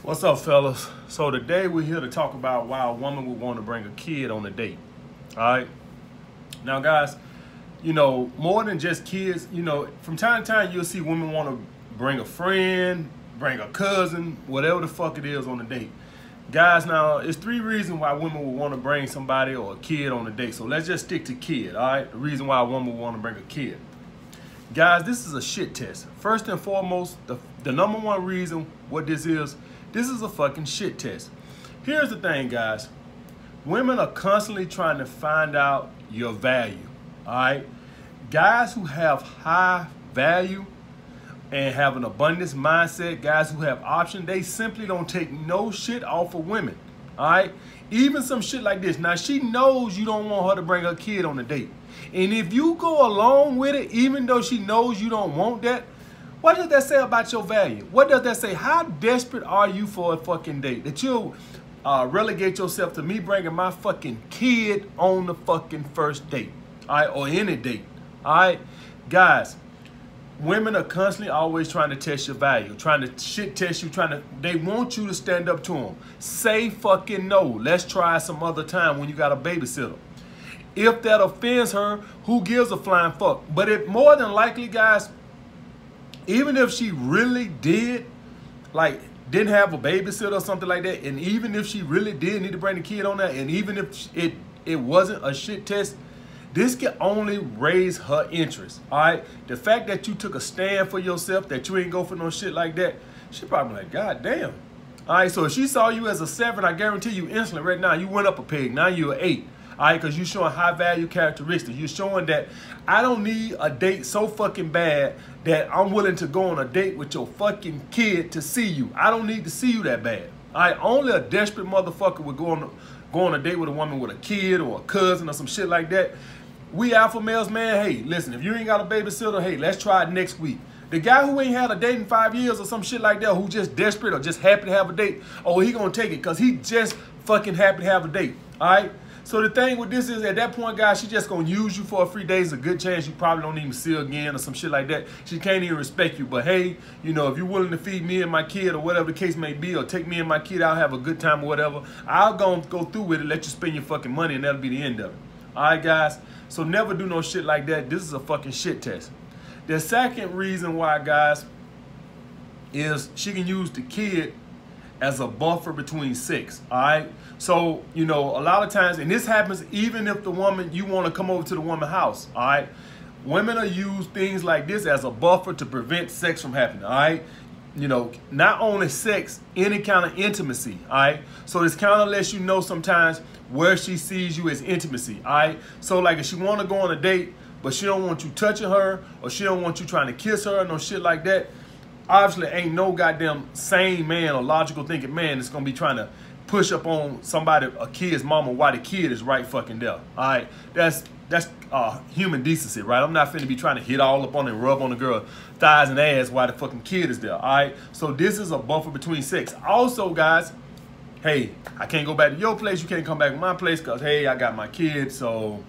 What's up, fellas? So today we're here to talk about why a woman would want to bring a kid on a date. All right. Now, guys, more than just kids, from time to time you'll see women want to bring a friend, bring a cousin, whatever the fuck it is on a date. Guys, now, it's three reasons why women would want to bring somebody or a kid on a date. So let's just stick to kid, all right? The reason why a woman would want to bring a kid. Guys, this is a shit test. First and foremost, the number one reason what this is a fucking shit test. Here's the thing, guys. Women are constantly trying to find out your value, all right? Guys who have high value and have an abundance mindset, guys who have options, they simply don't take no shit off of women, all right? Even some shit like this. Now, she knows you don't want her to bring her kid on a date. And if you go along with it, even though she knows you don't want that, what does that say about your value? What does that say? How desperate are you for a fucking date that you'll relegate yourself to me bringing my fucking kid on the fucking first date, all right, or any date, all right? Guys, women are constantly always trying to test your value, trying to shit test you, they want you to stand up to them. Say fucking no. Let's try some other time when you got a babysitter. If that offends her, who gives a flying fuck? But if more than likely, guys, even if she really didn't have a babysitter or something like that, and even if she really did need to bring the kid on that, and even if it wasn't a shit test, this can only raise her interest, all right? The fact that you took a stand for yourself, that you ain't go for no shit like that, she probably like, God damn. All right, so if she saw you as a 7, I guarantee you instantly right now, you went up a peg. Now you're an 8. All right, because you're showing high value characteristics. You're showing that I don't need a date so fucking bad that I'm willing to go on a date with your fucking kid to see you. I don't need to see you that bad. All right, only a desperate motherfucker would go on a date with a woman with a kid or a cousin or some shit like that. We alpha males, man, hey, listen, if you ain't got a babysitter, hey, let's try it next week. The guy who ain't had a date in 5 years or some shit like that, who just desperate or just happy to have a date, oh, he gonna take it because he just fucking happy to have a date, all right? So the thing with this is, at that point, guys, she just gonna use you for a free day. There's a good chance you probably don't even see her again or some shit like that. She can't even respect you. But hey, if you're willing to feed me and my kid or whatever the case may be, or take me and my kid out, have a good time or whatever, I'll go through with it, let you spend your fucking money, and that'll be the end of it. All right, guys? So never do no shit like that. This is a fucking shit test. The second reason why, guys, is she can use the kid as a buffer between sex, all right? So, a lot of times, and this happens even if you want to come over to the woman's house, all right? Women are use things like this as a buffer to prevent sex from happening, all right? Not only sex, any kind of intimacy, all right? So this kind of lets you know sometimes where she sees you as intimacy, all right? So like if she want to go on a date, but she don't want you touching her, or she don't want you trying to kiss her, or no shit like that, obviously ain't no goddamn sane man or logical thinking man that's gonna be trying to push up on somebody, a kid's mama, while the kid is right fucking there. All right, that's human decency, right? I'm not finna be trying to hit all up on and rub on the girl thighs and ass while the fucking kid is there. All right, so this is a buffer between sex. Also, guys, hey, I can't go back to your place. You can't come back to my place because hey, I got my kid, so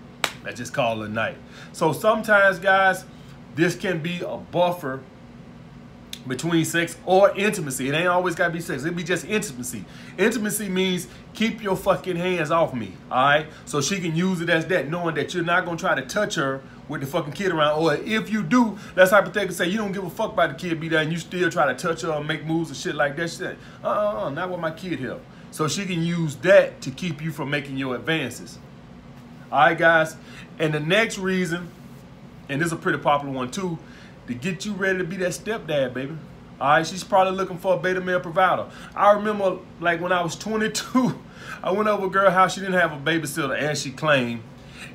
let's just call it a night. So sometimes, guys, this can be a buffer between sex or intimacy. It ain't always gotta be sex. It be just intimacy. Intimacy means keep your fucking hands off me, all right? So she can use it as that, knowing that you're not gonna try to touch her with the fucking kid around. Or if you do, let's hypothetically say you don't give a fuck about the kid be there and you still try to touch her or make moves and shit like that. Shit, not with my kid here. So she can use that to keep you from making your advances. All right, guys? And the next reason, and this is a pretty popular one too, to get you ready to be that stepdad, baby. All right, she's probably looking for a beta male provider. I remember, like, when I was 22, I went over to a girl's house. She didn't have a babysitter, as she claimed.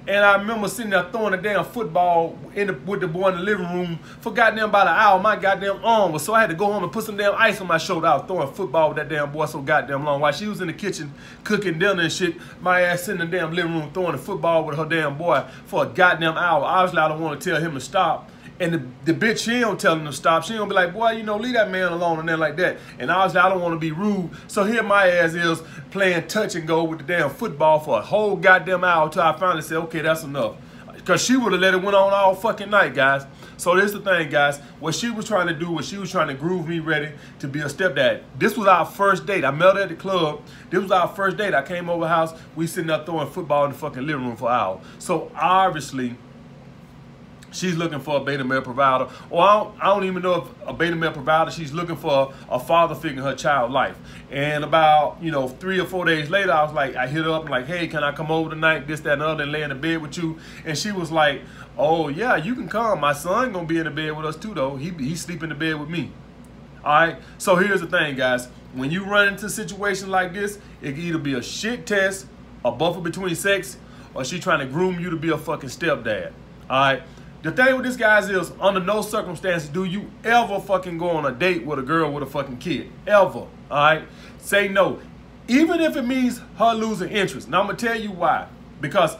And I remember sitting there throwing a damn football with the boy in the living room for goddamn about an hour. My goddamn arm was so I had to go home and put some damn ice on my shoulder. I was throwing football with that damn boy so goddamn long. While she was in the kitchen cooking dinner and shit, my ass sitting in the damn living room throwing a football with her damn boy for a goddamn hour. Obviously, I don't want to tell him to stop. And the bitch, she don't tell him to stop. She don't be like, boy, leave that man alone and then like that. And obviously, I don't want to be rude. So here my ass is playing touch and go with the damn football for a whole goddamn hour until I finally said, okay, that's enough. Because she would have let it went on all fucking night, guys. So this is the thing, guys. What she was trying to do was she was trying to groove me ready to be a stepdad. This was our first date. I met her at the club. This was our first date. I came over the house. We sitting there throwing football in the fucking living room for hours. So obviously, she's looking for a beta male provider. Or I don't even know if a beta male provider. She's looking for a father figure in her child's life. And about, 3 or 4 days later, I was like, I hit her up like, hey, can I come over tonight? This, that, and the other, and lay in the bed with you. And she was like, oh yeah, you can come. My son gonna be in the bed with us too, though. He sleep in the bed with me. All right. So here's the thing, guys. When you run into situations like this, it can either be a shit test, a buffer between sex, or she trying to groom you to be a fucking stepdad. All right. The thing with this, guys, is under no circumstances do you ever fucking go on a date with a girl with a fucking kid. Ever. All right. Say no. Even if it means her losing interest. Now I'm gonna tell you why. Because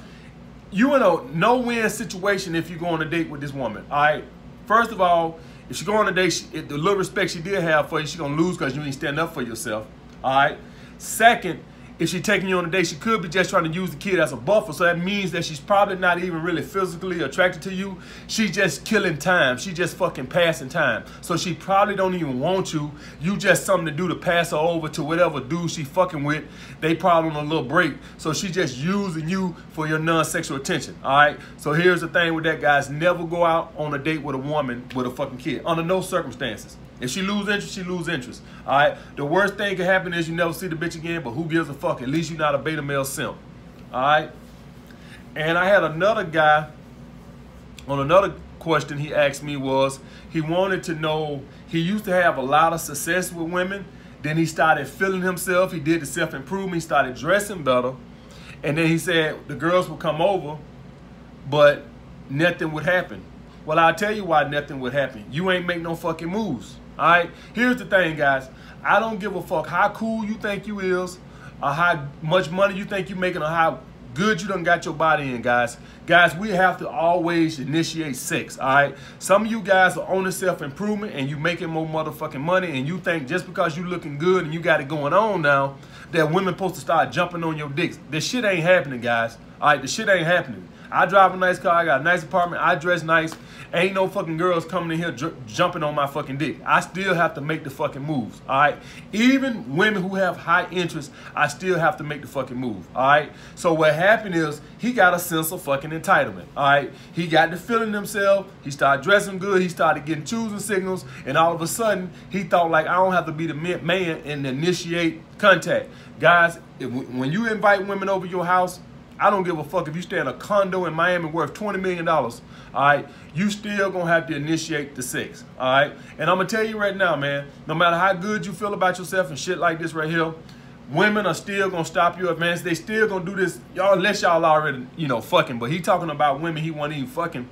you in a no-win situation if you go on a date with this woman. All right. First of all, if she go on a date, the little respect she did have for you, she gonna lose because you ain't stand up for yourself. All right. Second, if she taking you on a date, she could be just trying to use the kid as a buffer. So that means that she's probably not even really physically attracted to you. She's just killing time. She just fucking passing time. So she probably don't even want you. You just something to do to pass her over to whatever dude she fucking with. They probably on a little break. So she just using you for your non-sexual attention. All right. So here's the thing with that, guys. Never go out on a date with a woman with a fucking kid under no circumstances. If she lose interest, she lose interest. All right. The worst thing can happen is you never see the bitch again, but who gives a fuck? At least you're not a beta male simp. All right. And I had another guy on another question he asked me was he wanted to know, he used to have a lot of success with women. Then he started feeling himself. He did the self-improvement. He started dressing better. And then he said the girls would come over, but nothing would happen. Well, I'll tell you why nothing would happen. You ain't make no fucking moves. All right. Here's the thing, guys. I don't give a fuck how cool you think you is, or how much money you think you making, or how good you done got your body in, guys. Guys, we have to always initiate sex. All right. Some of you guys are on the self-improvement and you making more motherfucking money, and you think just because you looking good and you got it going on now that women supposed to start jumping on your dicks. This shit ain't happening, guys. All right. The shit ain't happening. I drive a nice car. I got a nice apartment. I dress nice. Ain't no fucking girls coming in here jumping on my fucking dick. I still have to make the fucking moves. All right. Even women who have high interest, I still have to make the fucking move. All right. So what happened is he got a sense of fucking entitlement. All right. He got the feeling himself. He started dressing good. He started getting choosing signals. And all of a sudden, he thought like, I don't have to be the man and initiate contact. Guys, when you invite women over your house, I don't give a fuck if you stay in a condo in Miami worth $20 million, all right? You still gonna have to initiate the sex, all right? And I'm gonna tell you right now, man, no matter how good you feel about yourself and shit like this right here, women are still gonna stop your advance. They still gonna do this, y'all, unless y'all already, fucking. But he talking about women he wasn't even fucking.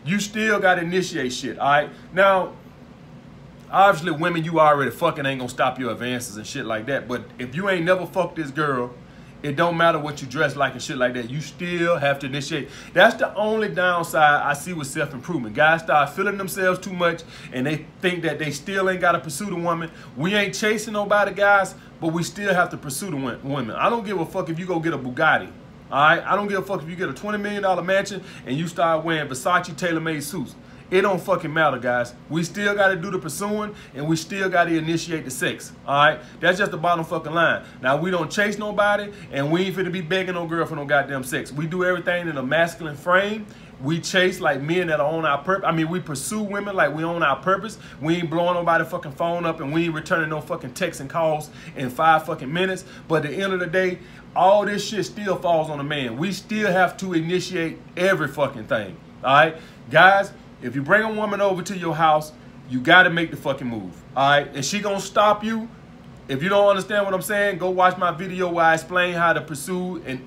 You still gotta initiate shit, all right? Now, obviously, women you already fucking ain't gonna stop your advances and shit like that. But if you ain't never fucked this girl, it don't matter what you dress like and shit like that. You still have to initiate. That's the only downside I see with self-improvement. Guys start feeling themselves too much and they think that they still ain't got to pursue the woman. We ain't chasing nobody, guys, but we still have to pursue the women. I don't give a fuck if you go get a Bugatti. All right? I don't give a fuck if you get a $20 million mansion and you start wearing Versace tailor-made suits. It don't fucking matter, guys. We still got to do the pursuing, and we still got to initiate the sex, all right? That's just the bottom fucking line. Now, we don't chase nobody, and we ain't finna be begging no girl for no goddamn sex. We do everything in a masculine frame. We chase like men that are on our purpose. I mean, we pursue women like we own our purpose. We ain't blowing nobody fucking phone up, and we ain't returning no fucking texts and calls in 5 fucking minutes. But at the end of the day, all this shit still falls on the man. We still have to initiate every fucking thing, all right? Guys, if you bring a woman over to your house, you got to make the fucking move, all right? And she going to stop you. If you don't understand what I'm saying, go watch my video where I explain how to pursue and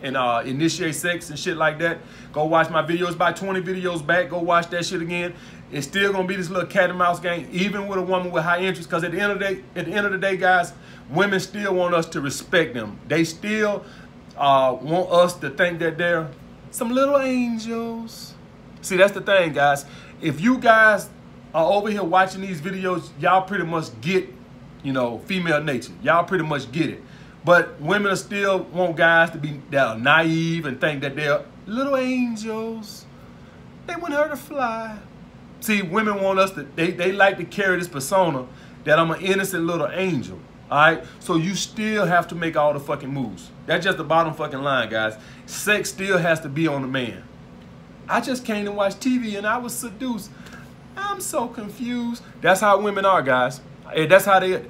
initiate sex and shit like that. Go watch my video. It's about 20 videos back. Go watch that shit again. It's still going to be this little cat and mouse game, even with a woman with high interest, because at the end of the day, guys, women still want us to respect them. They still want us to think that they're some little angels. See, that's the thing, guys. If you guys are over here watching these videos, y'all pretty much get, female nature. Y'all pretty much get it. But women still want guys to be that are naive and think that they're little angels. They want her to fly. See, women want us to, they like to carry this persona that I'm an innocent little angel. All right? So you still have to make all the fucking moves. That's just the bottom fucking line, guys. Sex still has to be on the man. I just came to watch TV and I was seduced. I'm so confused. That's how women are, guys. That's how they,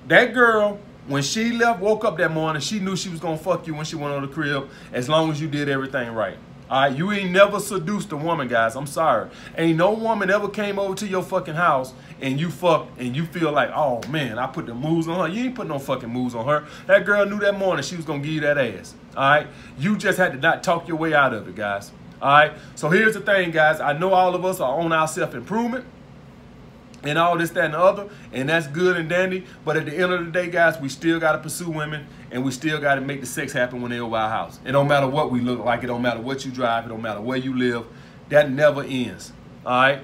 that girl, when she left, woke up that morning, she knew she was going to fuck you when she went on the crib, as long as you did everything right. All right, you ain't never seduced a woman, guys. I'm sorry. Ain't no woman ever came over to your fucking house and you fucked and you feel like, oh man, I put the moves on her. You ain't put no fucking moves on her. That girl knew that morning she was gonna give you that ass. All right, you just had to not talk your way out of it, guys. All right, so here's the thing, guys. I know all of us are on our self-improvement and all this, that, and the other, and that's good and dandy. But at the end of the day, guys, we still got to pursue women, and we still got to make the sex happen when they're over our house. It don't matter what we look like. It don't matter what you drive. It don't matter where you live. That never ends. All right?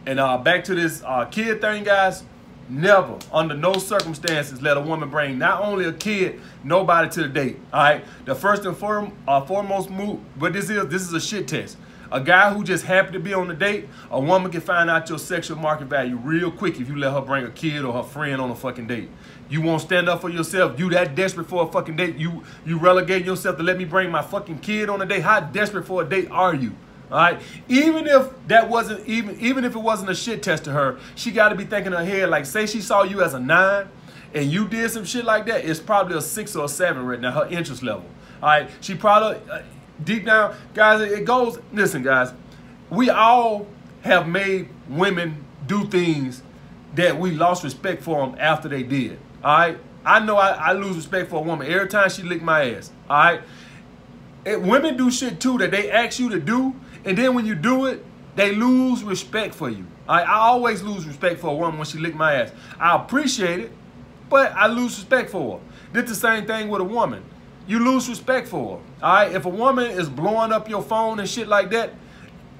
And back to this kid thing, guys. Never, under no circumstances, let a woman bring not only a kid, nobody to the date. All right? The first and foremost move, but this is a shit test. A guy who just happened to be on the date, a woman can find out your sexual market value real quick if you let her bring a kid or her friend on a fucking date. You won't stand up for yourself. You that desperate for a fucking date. You relegate yourself to let me bring my fucking kid on a date. How desperate for a date are you? All right. Even if that wasn't even if it wasn't a shit test to her, she got to be thinking in her head, like, say she saw you as a 9 and you did some shit like that, it's probably a 6 or a 7 right now, her interest level. All right. She probably deep down, guys, it goes, listen, guys, we all have made women do things that we lost respect for them after they did. All right. I know I lose respect for a woman every time she lick my ass. All right. Women do shit too that they ask you to do, and then when you do it, they lose respect for you. I always lose respect for a woman when she lick my ass. I appreciate it, but I lose respect for her. It's the same thing with a woman. You lose respect for her. All right. If a woman is blowing up your phone and shit like that,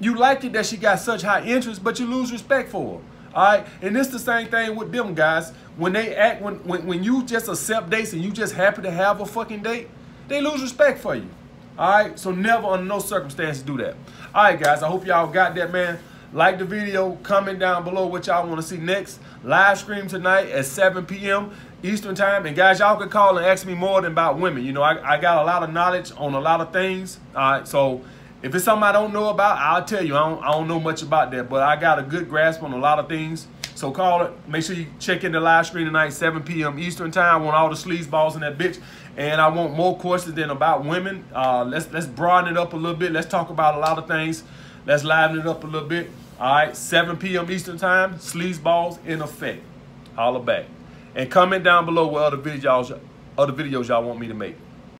you like it that she got such high interest, but you lose respect for her. All right. And it's the same thing with them guys. When they act, when you just accept dates and you just happen to have a fucking date, they lose respect for you. All right. So never under no circumstances do that. All right, guys. I hope y'all got that, man. Like the video, comment down below what y'all want to see next. Live stream tonight at 7 p.m. Eastern time. And guys, y'all can call and ask me more than about women. You know, I got a lot of knowledge on a lot of things. All right, so if it's something I don't know about, I'll tell you. I don't know much about that, but I got a good grasp on a lot of things. So call it. Make sure you check in the live stream tonight, 7 p.m. Eastern time. I want all the sleazeballs in that bitch. And I want more questions than about women. Let's broaden it up a little bit. Let's talk about a lot of things. Let's liven it up a little bit. All right, 7 p.m. Eastern time, sleazeballs in effect. Holla back. And comment down below what other videos y'all want me to make.